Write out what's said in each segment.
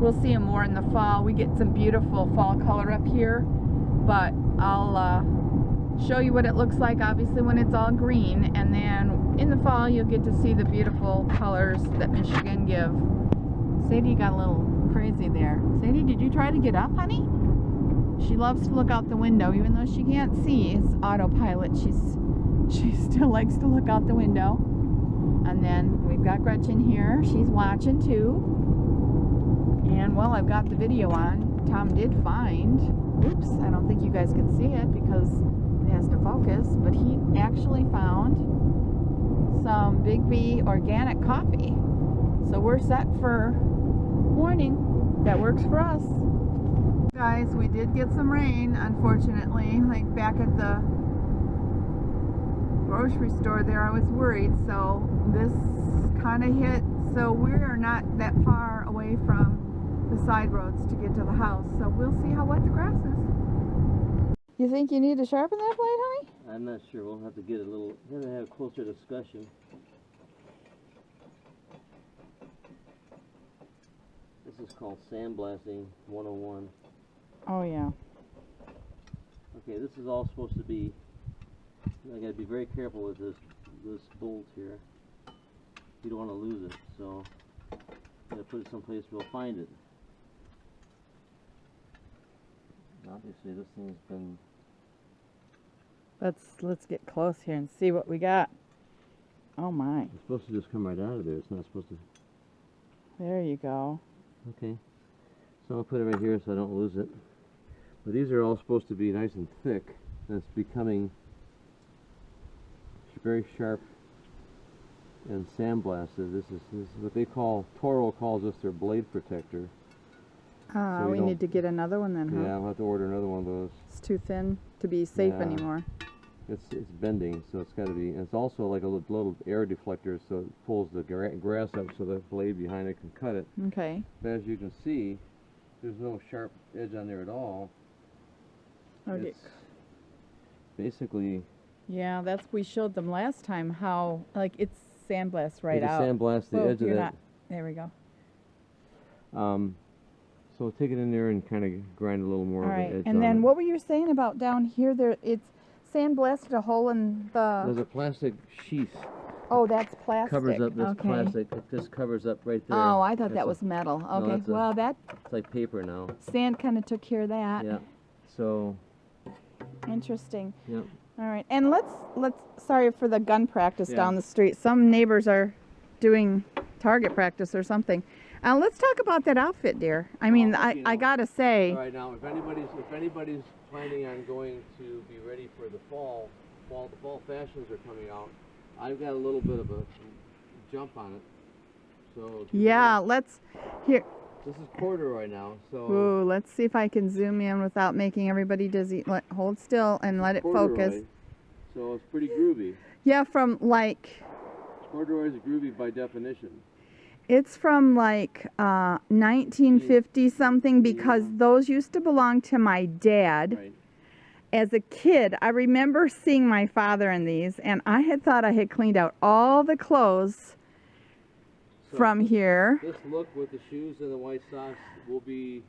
we'll see them more in the fall. We get some beautiful fall color up here, but I'll show you what it looks like obviously when it's all green, and then in the fall you'll get to see the beautiful colors that Michigan give. Sadie got a little crazy there. Sadie, did you try to get up, honey? She loves to look out the window even though she can't see. It's autopilot. She still likes to look out the window. And then we've got Gretchen here. She's watching too. And well, I've got the video on. Tom did find, oops, I don't think you guys can see it because it has to focus, but he actually found some Big B organic coffee. So we're set for morning. That works for us. Guys, we did get some rain, unfortunately, like back at the grocery store there. I was worried, so this kind of hit, so we're not that far away from the side roads to get to the house, so we'll see how wet the grass is. You think you need to sharpen that blade, honey? I'm not sure. We'll have to get a little, we're going to have a closer discussion. This is called sandblasting 101. Oh yeah. Okay, this is all supposed to be, I gotta be very careful with this bolt here. You don't want to lose it, so I gotta put it someplace we'll find it. Obviously this thing's been... Let's get close here and see what we got. Oh my. It's supposed to just come right out of there. It's not supposed to... There you go. Okay. So I'll put it right here so I don't lose it. But these are all supposed to be nice and thick, and it's becoming very sharp and sandblasted. This is what they call, Toro calls this their blade protector. So we need to get another one then, huh? Yeah, I'll have to order another one of those. It's too thin to be safe anymore. It's bending, so it's got to be, and it's also like a little air deflector, so it pulls the grass up so the blade behind it can cut it. Okay. But as you can see, there's no sharp edge on there at all. Okay. It's basically... Yeah, we showed them last time how, like, it's sandblast right out. Sandblast the edge of that. There we go. So take it in there and kind of grind a little more of the edge. And then what were you saying about down here? There, it's sandblasted a hole in the... There's a plastic sheath. Oh, that's plastic. Covers up this plastic. It just covers up right there. Oh, I thought that was metal. Okay, No, well, that... It's like paper now. Sand kind of took care of that. Yeah. So... Interesting. Yep. All right, and let's sorry for the gun practice down the street. Some neighbors are doing target practice or something. Let's talk about that outfit, dear. I mean, I gotta say. All right, now if anybody's planning on going to be ready for the fall, the fall fashions are coming out. I've got a little bit of a jump on it. So yeah, let's here. This is corduroy now, so... Ooh, let's see if I can zoom in without making everybody dizzy. Hold still and let it focus. So it's pretty groovy. Yeah, from like... Corduroy is groovy by definition. It's from like 1950 something because those used to belong to my dad. Right. As a kid, I remember seeing my father in these, and I had thought I had cleaned out all the clothes from here. This look with the shoes and the white socks you'll be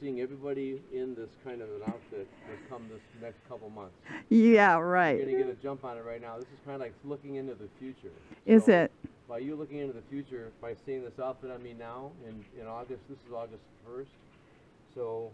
seeing everybody in this kind of an outfit come this next couple months. Yeah, right. You're gonna get a jump on it right now. This is kind of like looking into the future. Is it? By you looking into the future, by seeing this outfit on me now in August, this is August 1st. So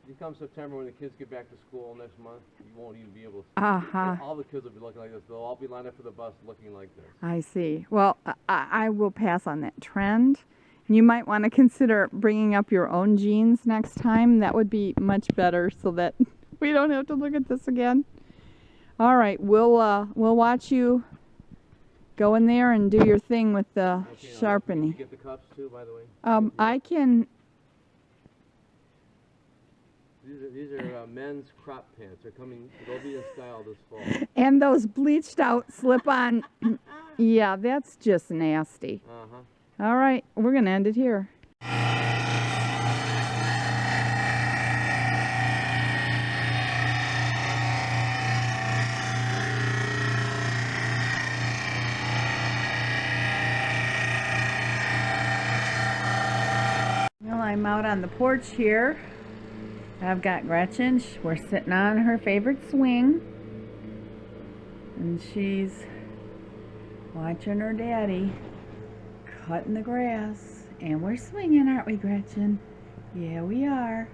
you come September when the kids get back to school next month, you won't even be able to. All the kids will be looking like this. They'll all be lined up for the bus looking like this. I see. Well, I will pass on that trend. You might want to consider bringing up your own jeans next time. That would be much better so that we don't have to look at this again. All right, we'll watch you go in there and do your thing with the sharpening. Can you get the cups too, by the way? I can. These are men's crop pants. They'll be in style this fall. And those bleached out slip-on. Yeah, that's just nasty. All right, we're gonna end it here. Well, I'm out on the porch here. I've got Gretchen. We're sitting on her favorite swing. And she's watching her daddy cutting the grass. And we're swinging, aren't we, Gretchen? Yeah, we are.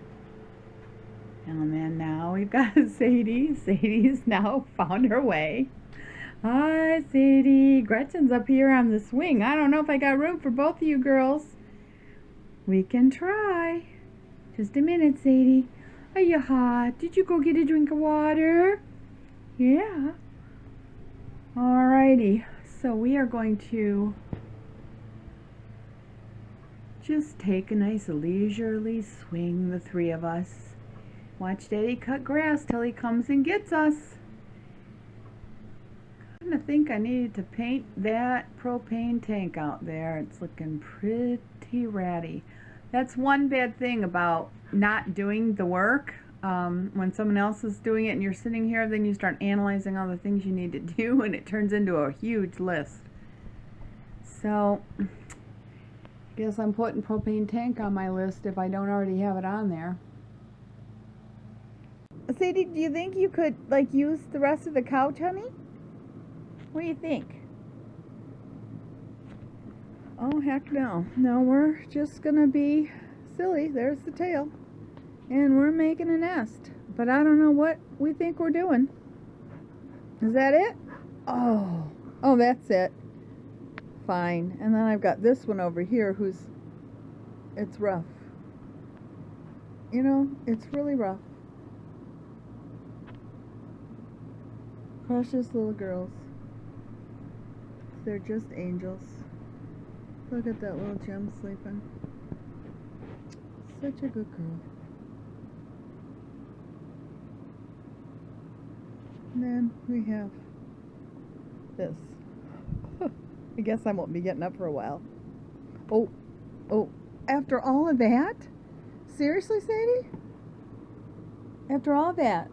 And then now we've got Sadie. Sadie's now found her way. Hi, Sadie. Gretchen's up here on the swing. I don't know if I got room for both of you girls. We can try. Just a minute, Sadie. Are you hot? Did you go get a drink of water? Yeah. Alrighty. So we are going to just take a nice leisurely swing, the three of us. Watch Daddy cut grass till he comes and gets us. I kind of think I needed to paint that propane tank out there. It's looking pretty ratty. That's one bad thing about not doing the work. When someone else is doing it and you're sitting here, then you start analyzing all the things you need to do and it turns into a huge list. So, I guess I'm putting propane tank on my list if I don't already have it on there. Sadie, do you think you could, like, use the rest of the couch, honey? What do you think? Oh, heck no. No, we're just gonna be silly. There's the tail. And we're making a nest. But I don't know what we think we're doing. Is that it? Oh. Oh, that's it. Fine. And then I've got this one over here it's rough. You know, it's really rough. Precious little girls. They're just angels. Look at that little gem sleeping. Such a good girl. And then we have this. I guess I won't be getting up for a while. Oh, after all of that? Seriously, Sadie? After all that?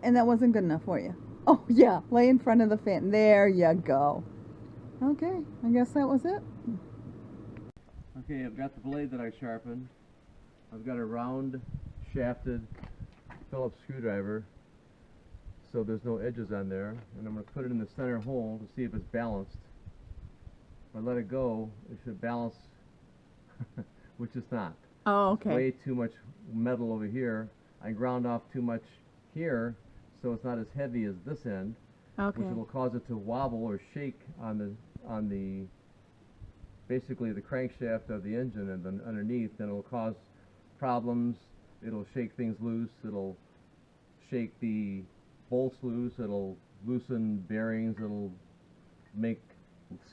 And that wasn't good enough for you? Oh, yeah, lay in front of the fan. There you go. Okay, I guess that was it. Okay, I've got the blade that I sharpened. I've got a round shafted Phillips screwdriver, so there's no edges on there. And I'm going to put it in the center hole to see if it's balanced. If I let it go, it should balance, which it's not. Oh, okay. Way too much metal over here. I ground off too much here, so it's not as heavy as this end, Okay. which will cause it to wobble or shake on the basically the crankshaft of the engine and then underneath, and it'll cause problems. It'll shake things loose. It'll shake the bolts loose. It'll loosen bearings. It'll make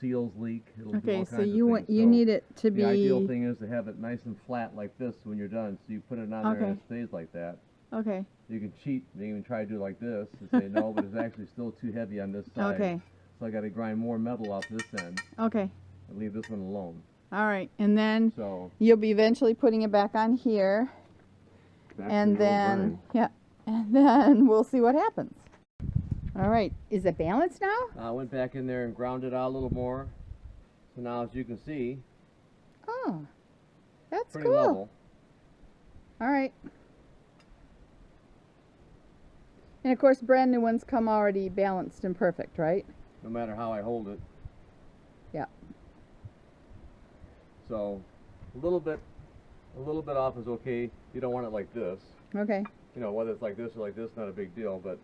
seals leak. It'll do all Okay, kinds so of you things. you need it to be... The ideal thing is to have it nice and flat like this when you're done, so you put it on there and it stays like that. Okay. You can cheat and even try to do it like this and say no, but it's actually still too heavy on this side. Okay. So I got to grind more metal off this end Okay. and leave this one alone. All right, and then So you'll be eventually putting it back on here, and then and then we'll see what happens. All right, is it balanced now? I went back in there and ground it out a little more. So now, as you can see, Oh, that's pretty cool. level. All right. And of course, brand new ones come already balanced and perfect, right? No matter how I hold it. Yeah. So a little bit off is okay. You don't want it like this. Okay. You know, whether it's like this or like this, not a big deal. But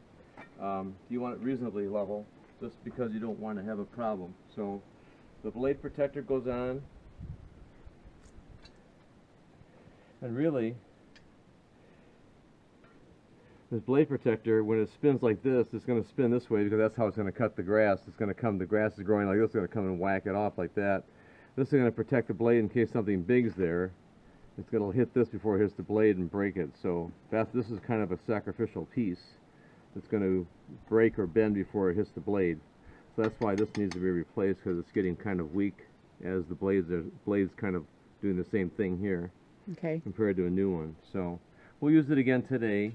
you want it reasonably level, just because you don't want to have a problem. So the blade protector goes on, and really, this blade protector, when it spins like this, it's going to spin this way because that's how it's going to cut the grass. It's going to come, the grass is growing like this, it's going to come and whack it off like that. This is going to protect the blade in case something big's there. It's going to hit this before it hits the blade and break it. So this is kind of a sacrificial piece. It's going to break or bend before it hits the blade. So that's why this needs to be replaced, because it's getting kind of weak as the blades kind of doing the same thing here. Okay. Compared to a new one. So we'll use it again today,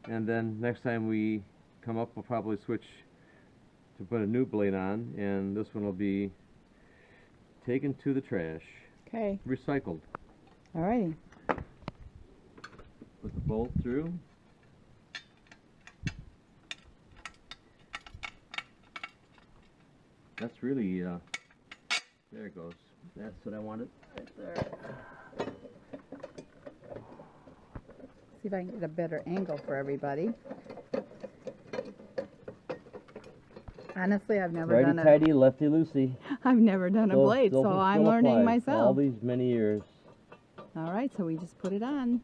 and then next time we come up we'll probably switch to put a new blade on, and this one will be taken to the trash. Okay. Recycled. Alrighty. Put the bolt through. That's really, there it goes. That's what I wanted right there. See if I can get a better angle for everybody. Honestly, I've never done Righty-tighty, lefty-loosey. I've never done a blade, so I'm learning myself. All these many years. Alright, so we just put it on.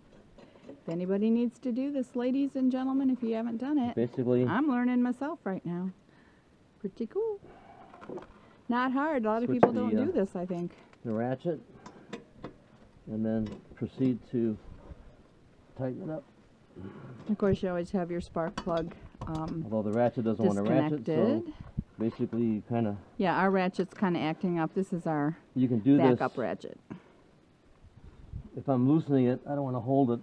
If anybody needs to do this, ladies and gentlemen, if you haven't done it, Basically, I'm learning myself right now. Pretty cool. Not hard. A lot of people don't do this, I think. The ratchet, and then proceed to tighten it up. Of course, you always have your spark plug Although the ratchet doesn't want to ratchet, so basically you kind of... Yeah, our ratchet's kind of acting up. This is our you can do backup ratchet. If I'm loosening it, I don't want to hold it,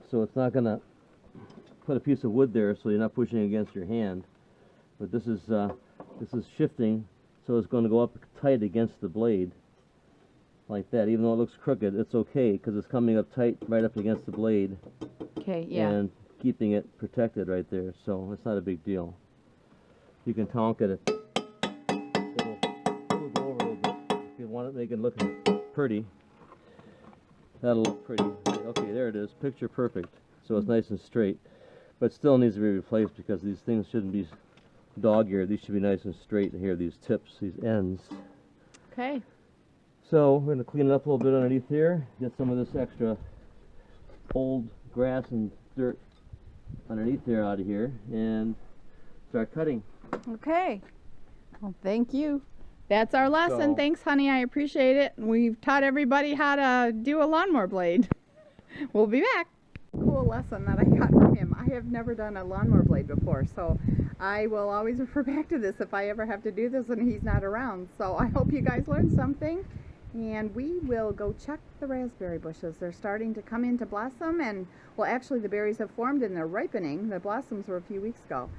so it's not going to put a piece of wood there so you're not pushing against your hand. But this is shifting, so it's going to go up tight against the blade, like that. Even though it looks crooked, it's okay, because it's coming up tight right up against the blade. Okay, yeah. And keeping it protected right there, so it's not a big deal. You can tonk it. It'll go over a little bit. If you want to make it look pretty, that'll look pretty. Okay, there it is, picture perfect. So it's nice and straight, but still needs to be replaced because these things shouldn't be dog-eared. These should be nice and straight here, these tips, these ends. Okay. So we're going to clean it up a little bit underneath here, get some of this extra old grass and dirt underneath there out of here, and start cutting. Okay. Well, thank you. That's our lesson. So, thanks, honey. I appreciate it. We've taught everybody how to do a lawnmower blade. We'll be back. Cool lesson that I got from him. I have never done a lawnmower blade before, so I will always refer back to this if I ever have to do this and he's not around. So I hope you guys learned something, and we will go check the raspberry bushes. They're starting to come into blossom, and well, actually the berries have formed and they're ripening. The blossoms were a few weeks ago,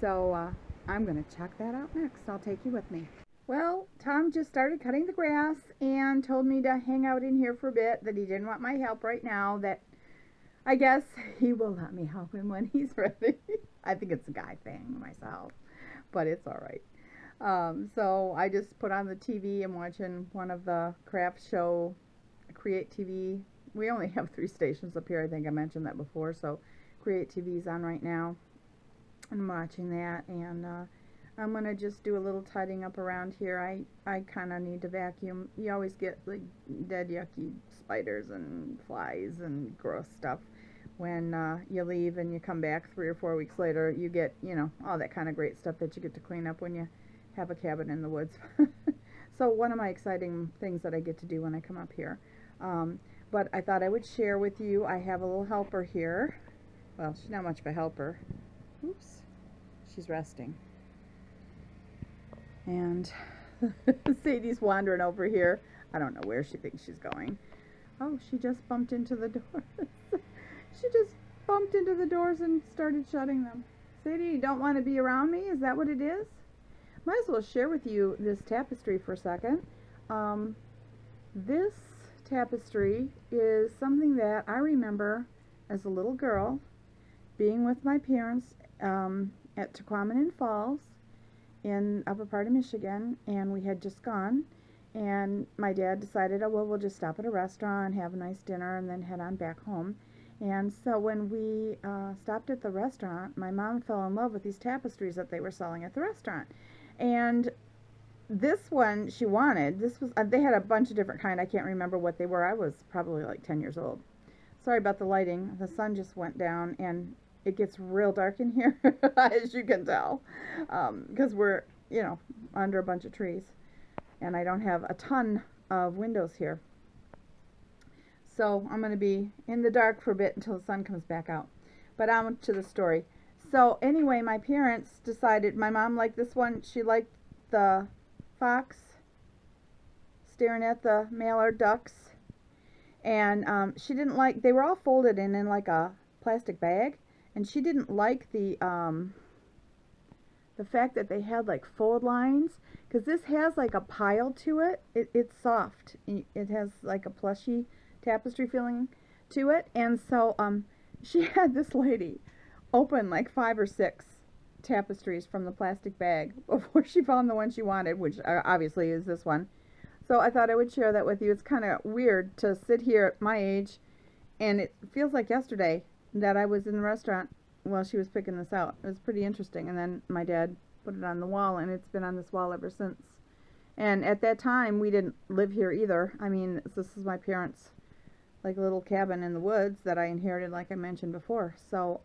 so I'm going to check that out next. I'll take you with me. Well, Tom just started cutting the grass and told me to hang out in here for a bit, that he didn't want my help right now, that I guess he will let me help him when he's ready. I think it's a guy thing myself, but it's all right. So I just put on the TV. I'm watching one of the craft show, Create TV. We only have 3 stations up here. I think I mentioned that before. So Create TV is on right now. I'm watching that, and I'm going to just do a little tidying up around here. I kind of need to vacuum. You always get like dead yucky spiders and flies and gross stuff when you leave and you come back 3 or 4 weeks later. You get, you know, all that kind of great stuff that you get to clean up when you have a cabin in the woods. So one of my exciting things that I get to do when I come up here. But I thought I would share with you. I have a little helper here. Well, she's not much of a helper. Oops. She's resting. And Sadie's wandering over here. I don't know where she thinks she's going. Oh, she just bumped into the doors. She just bumped into the doors and started shutting them. Sadie, you don't want to be around me? Is that what it is? Might as well share with you this tapestry for a second. This tapestry is something that I remember as a little girl being with my parents at Tequamanon Falls in upper part of Michigan, and we had just gone, and my dad decided, oh well, we'll just stop at a restaurant, have a nice dinner, and then head on back home. And so when we stopped at the restaurant, my mom fell in love with these tapestries that they were selling at the restaurant. And this one she wanted. This was they had a bunch of different kind. I can't remember what they were. I was probably like 10 years old. Sorry about the lighting. The sun just went down and it gets real dark in here, as you can tell, because we're, you know, under a bunch of trees, and I don't have a ton of windows here. So I'm going to be in the dark for a bit until the sun comes back out. But on to the story. So anyway, my parents decided, my mom liked this one. She liked the fox staring at the mallard ducks. And she didn't like, they were all folded in like a plastic bag. And she didn't like the fact that they had like fold lines, because this has like a pile to it. It's soft. It has like a plushy tapestry feeling to it. And so she had this lady open like 5 or 6 tapestries from the plastic bag before she found the one she wanted, which obviously is this one. So I thought I would share that with you. It's kind of weird to sit here at my age, and it feels like yesterday that I was in the restaurant while she was picking this out. It was pretty interesting. And then my dad put it on the wall, and it's been on this wall ever since. And at that time, we didn't live here either. I mean, this is my parents' like little cabin in the woods that I inherited, like I mentioned before. So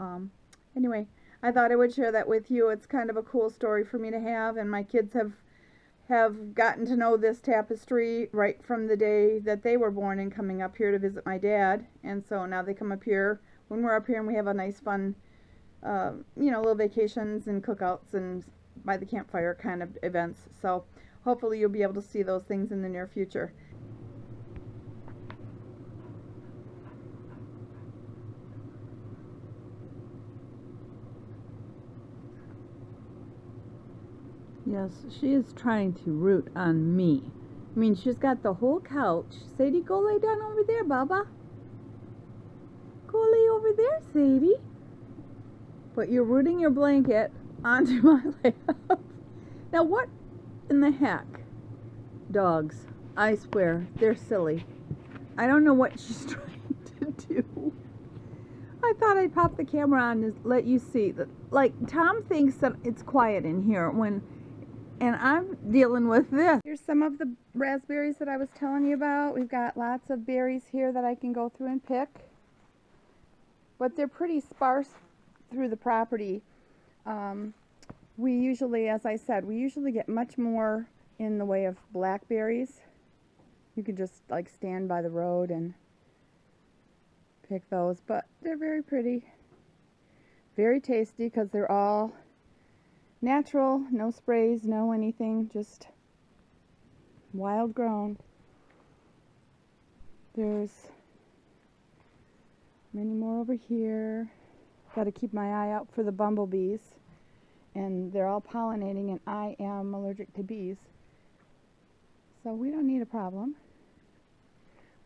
anyway, I thought I would share that with you. It's kind of a cool story for me to have, and my kids have gotten to know this tapestry right from the day that they were born and coming up here to visit my dad. And so now they come up here when we're up here, and we have a nice fun you know, little vacations and cookouts and by the campfire kind of events. So hopefully you'll be able to see those things in the near future. Yes, she is trying to root on me. I mean, she's got the whole couch. Sadie, go lay down over there, Baba. Go lay over there, Sadie. But you're rooting your blanket onto my lap. Now what in the heck? Dogs, I swear, they're silly. I don't know what she's trying to do. I thought I'd pop the camera on and let you see that. Like, Tom thinks that it's quiet in here and I'm dealing with this. Here's some of the raspberries that I was telling you about. We've got lots of berries here that I can go through and pick. But they're pretty sparse through the property. We usually, as I said, we usually get much more in the way of blackberries. You can just like stand by the road and pick those, but they're very pretty. Very tasty because they're all natural, no sprays, no anything, just wild grown. There's many more over here. Got to keep my eye out for the bumblebees, and they're all pollinating, and I am allergic to bees, so we don't need a problem.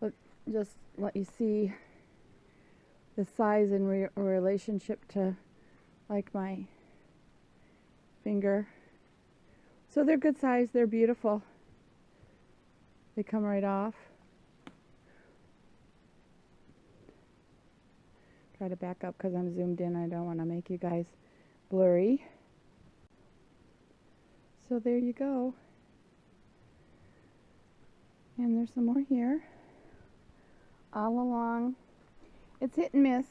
But just let you see the size in relationship to like my finger. So they're good size, they're beautiful. They come right off. Try to back up because I'm zoomed in. I don't want to make you guys blurry. So there you go. And there's some more here. All along. It's hit and miss.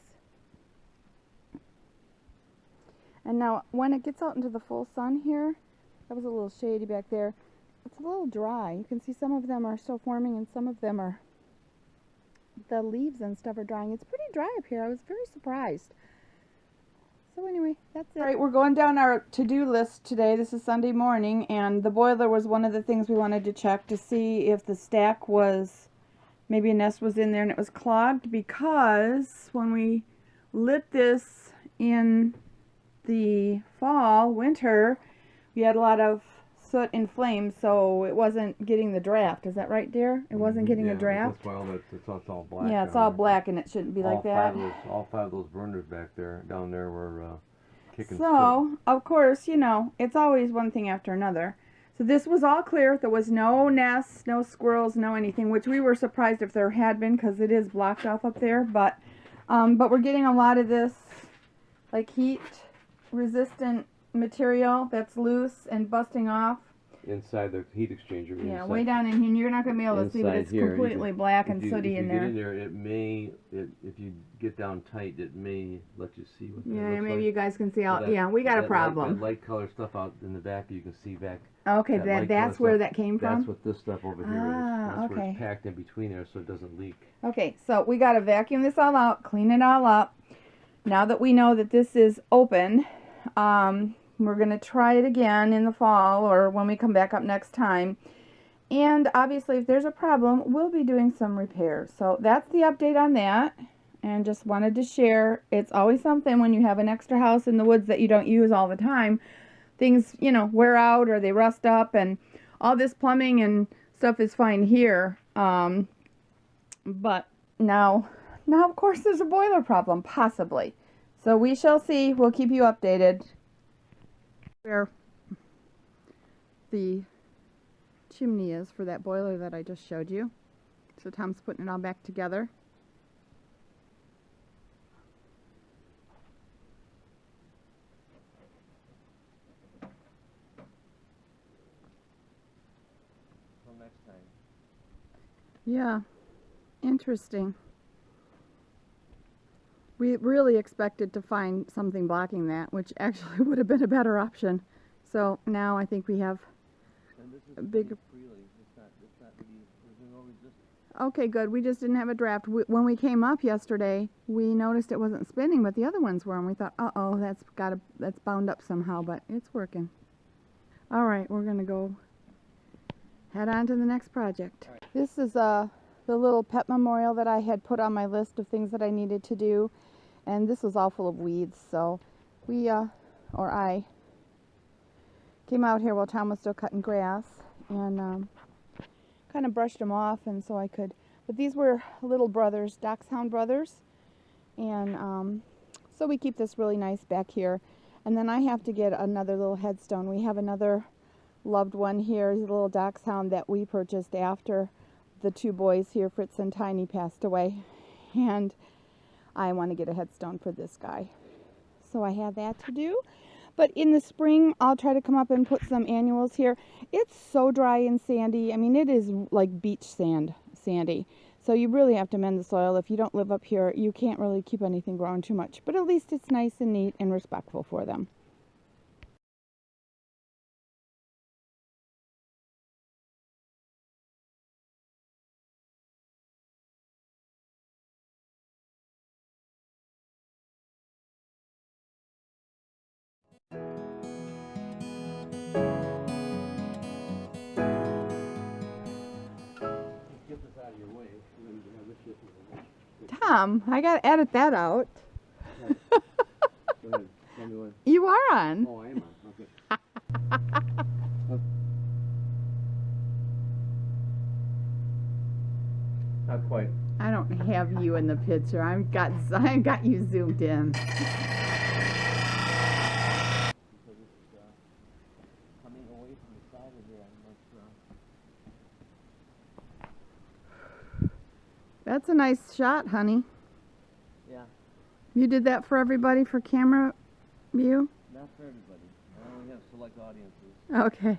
And now when it gets out into the full sun here, that was a little shady back there, it's a little dry. You can see some of them are still forming and some of them are, the leaves and stuff are drying. It's pretty dry up here. I was very surprised. So anyway, that's it. All right, we're going down our to-do list today. This is Sunday morning, and the boiler was one of the things we wanted to check to see if the stack was, maybe a nest was in there and it was clogged, because when we lit this in the fall, winter, we had a lot of soot and flames, so it wasn't getting the draft. Is that right, dear? It wasn't getting a draft? That's why it's all black. Yeah, it's all black, and it shouldn't be like that. All five of those burners back there, down there were kicking So, soot. of course, you know, it's always one thing after another. So this was all clear. There was no nests, no squirrels, no anything, which we were surprised if there had been, because it is blocked off up there. But we're getting a lot of this, like, heat-resistant material that's loose and busting off. Inside the heat exchanger. Yeah, way down in here. And you're not going to be able to see, but it's completely black and sooty in there. If you get in there, it may, if you get down tight, it may let you see what that looks maybe like. You guys can see all. Yeah, we got a problem. That light color stuff out in the back, you can see back. Okay, that's where that came from? That's what this stuff over here is. That's where okay. it's packed in between there so it doesn't leak. Okay, so we got to vacuum this all out, clean it all up. Now that we know that this is open, we're going to try it again in the fall or when we come back up next time. And obviously, if there's a problem, we'll be doing some repairs. So that's the update on that. And just wanted to share. It's always something when you have an extra house in the woods that you don't use all the time. Things, you know, wear out or they rust up, and all this plumbing and stuff is fine here. But Now, of course, there's a boiler problem, possibly. So we shall see. We'll keep you updated. Where the chimney is for that boiler that I just showed you. So Tom's putting it all back together. Until next time. Yeah, interesting. We really expected to find something blocking that, which actually would have been a better option. So now I think we have a big... Freely. It's not really, there's no resistance. Okay, good. We just didn't have a draft. When we came up yesterday, we noticed it wasn't spinning, but the other ones were, and we thought, uh-oh, that's bound up somehow, but it's working. All right, we're gonna go head on to the next project. Right. This is the little pet memorial that I had put on my list of things that I needed to do, and this was all full of weeds, so I came out here while Tom was still cutting grass and kind of brushed them off, and so I could, but these were little brothers, dachshund brothers, and so we keep this really nice back here. And then I have to get another little headstone. We have another loved one here, he's a little dachshund that we purchased after the two boys here, Fritz and Tiny, passed away, and I want to get a headstone for this guy. So I have that to do. But in the spring, I'll try to come up and put some annuals here. It's so dry and sandy. I mean, it is like beach sand, sandy. So you really have to mend the soil. If you don't live up here, you can't really keep anything growing too much. But at least it's nice and neat and respectful for them. Get this out of your way. And then you have this shit in the way. Tom, I got to edit that out. Go ahead. Tell me when. You are on. Oh, I am on. Okay. Not quite. I don't have you in the picture. I've got you zoomed in. So this is coming away from the side of there. That's a nice shot, honey. Yeah, You did that for everybody for camera view? not for everybody. I only have select audiences. Okay.